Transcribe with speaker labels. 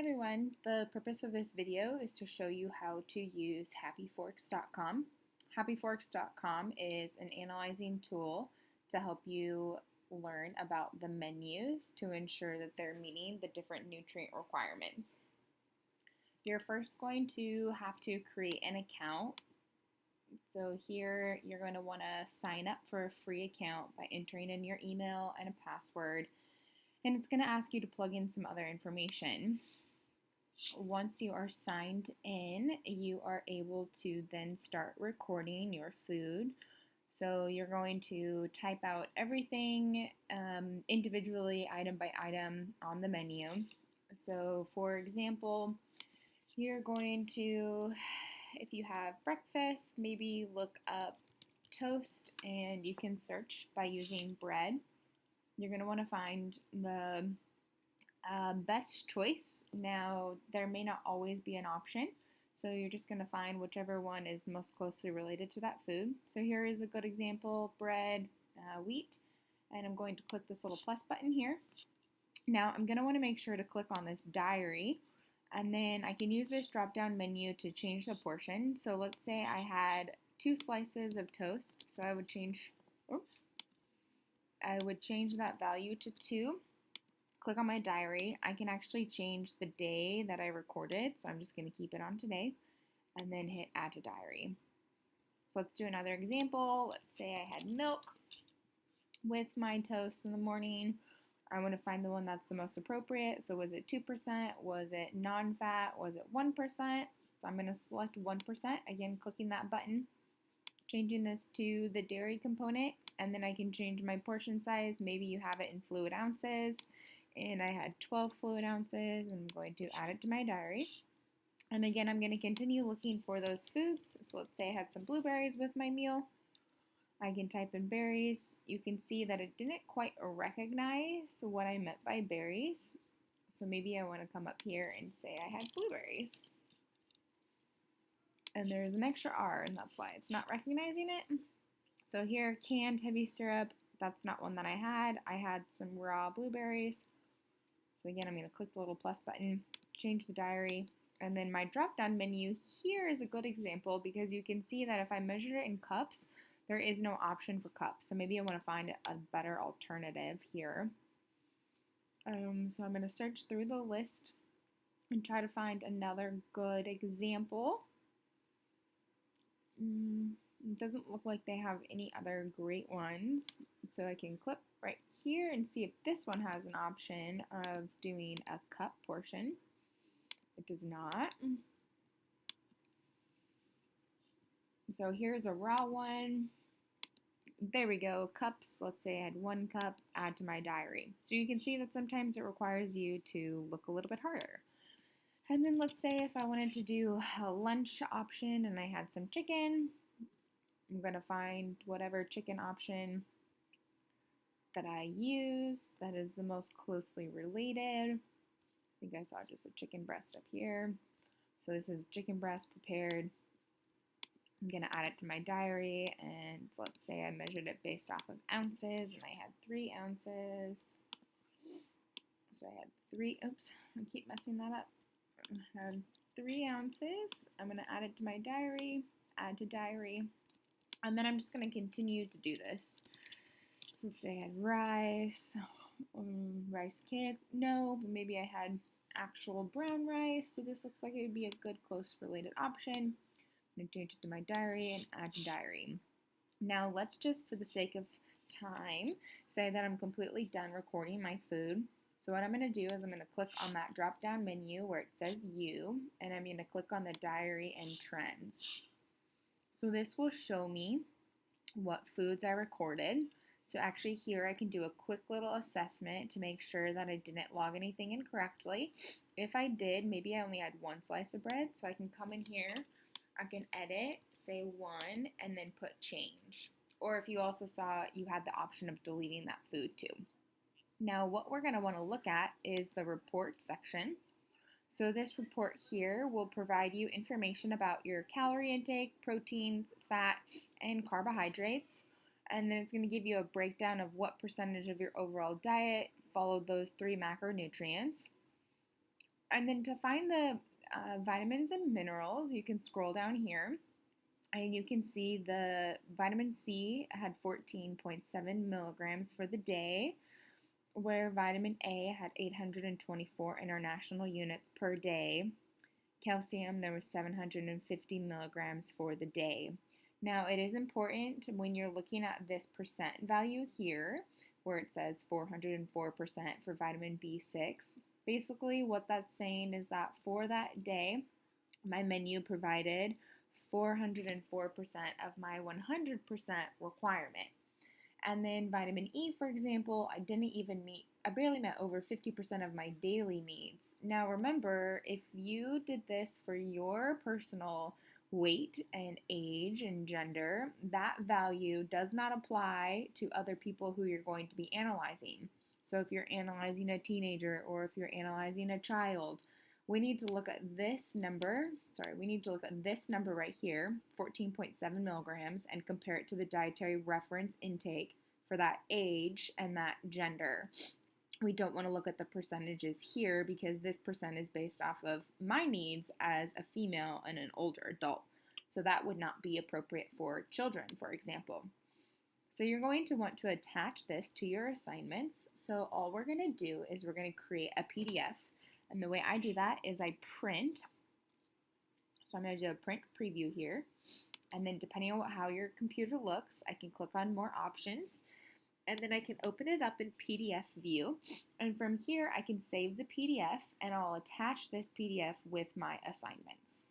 Speaker 1: everyone, the purpose of this video is to show you how to use happyforks.com. Happyforks.com is an analyzing tool to help you learn about the menus to ensure that they're meeting the different nutrient requirements. You're first going to have to create an account. So here you're going to want to sign up for a free account by entering in your email and a password. And it's going to ask you to plug in some other information. Once you are signed in, you are able to then start recording your food. So you're going to type out everything individually, item by item on the menu. So for example, you're going to, if you have breakfast, maybe look up toast, and you can search by using bread. You're going to want to find the best choice. Now, there may not always be an option, so you're just going to find whichever one is most closely related to that food. So here is a good example: bread, wheat, and I'm going to click this little plus button here. Now, I'm going to want to make sure to click on this diary, and then I can use this drop-down menu to change the portion. So let's say I had 2 slices of toast, so I would change that value to 2. Click on my diary. I can actually change the day that I recorded, so I'm just going to keep it on today, and then hit add to diary. So let's do another example. Let's say I had milk with my toast in the morning. I want to find the one that's the most appropriate. So was it 2%? Was it non-fat? Was it 1%? So I'm going to select 1%, again clicking that button, changing this to the dairy component, and then I can change my portion size. Maybe you have it in fluid ounces, and I had 12 fluid ounces, and I'm going to add it to my diary. And again, I'm going to continue looking for those foods. So let's say I had some blueberries with my meal. I can type in berries. You can see that it didn't quite recognize what I meant by berries. So maybe I want to come up here and say I had blueberries. And there's an extra R, and that's why it's not recognizing it. So here, canned heavy syrup, that's not one that I had. I had some raw blueberries. So again, I'm going to click the little plus button, change the diary, and then my drop-down menu here is a good example because you can see that if I measure it in cups, there is no option for cups. So maybe I want to find a better alternative here. So I'm going to search through the list and try to find another good example. It doesn't look like they have any other great ones. So I can click right here and see if this one has an option of doing a cup portion. It does not. So here's a raw one. There we go, cups. Let's say I had 1 cup, add to my diary. So you can see that sometimes it requires you to look a little bit harder. And then let's say if I wanted to do a lunch option and I had some chicken, I'm going to find whatever chicken option that I use that is the most closely related. I think I saw just a chicken breast up here. So this is chicken breast prepared. I'm going to add it to my diary, and let's say I measured it based off of ounces, and I had 3 ounces. So I had 3, oops, I keep messing that up. I had 3 ounces. I'm going to add it to my diary, add to diary, and then I'm just going to continue to do this. So let's say I had rice, rice cake, no, but maybe I had actual brown rice, so this looks like it would be a good close related option. I'm going to change it to my diary and add to diary. Now let's just, for the sake of time, say that I'm completely done recording my food. So what I'm going to do is I'm going to click on that drop down menu where it says You, and I'm going to click on the diary and trends. So this will show me what foods I recorded. So actually here I can do a quick little assessment to make sure that I didn't log anything incorrectly. If I did, maybe I only had 1 slice of bread, so I can come in here, I can edit, say 1, and then put change. Or if you also saw, you had the option of deleting that food too. Now what we're going to want to look at is the report section. So this report here will provide you information about your calorie intake, proteins, fat, and carbohydrates. And then it's going to give you a breakdown of what percentage of your overall diet followed those 3 macronutrients. And then to find the vitamins and minerals, you can scroll down here and you can see the vitamin C had 14.7 milligrams for the day, where vitamin A had 824 international units per day. Calcium, there was 750 milligrams for the day. Now, it is important when you're looking at this percent value here, where it says 404% for vitamin B6. Basically, what that's saying is that for that day, my menu provided 404% of my 100% requirement. And then vitamin E, for example, I barely met over 50% of my daily needs. Now remember, if you did this for your personal weight and age and gender, that value does not apply to other people who you're going to be analyzing. So if you're analyzing a teenager or if you're analyzing a child, we need to look at this number, right here, 14.7 milligrams, and compare it to the dietary reference intake for that age and that gender. We don't want to look at the percentages here because this percent is based off of my needs as a female and an older adult. So that would not be appropriate for children, for example. So you're going to want to attach this to your assignments. So all we're going to do is we're going to create a PDF. And the way I do that is I print. So I'm going to do a print preview here. And then depending on how your computer looks, I can click on more options. And then I can open it up in PDF view. And from here, I can save the PDF and I'll attach this PDF with my assignments.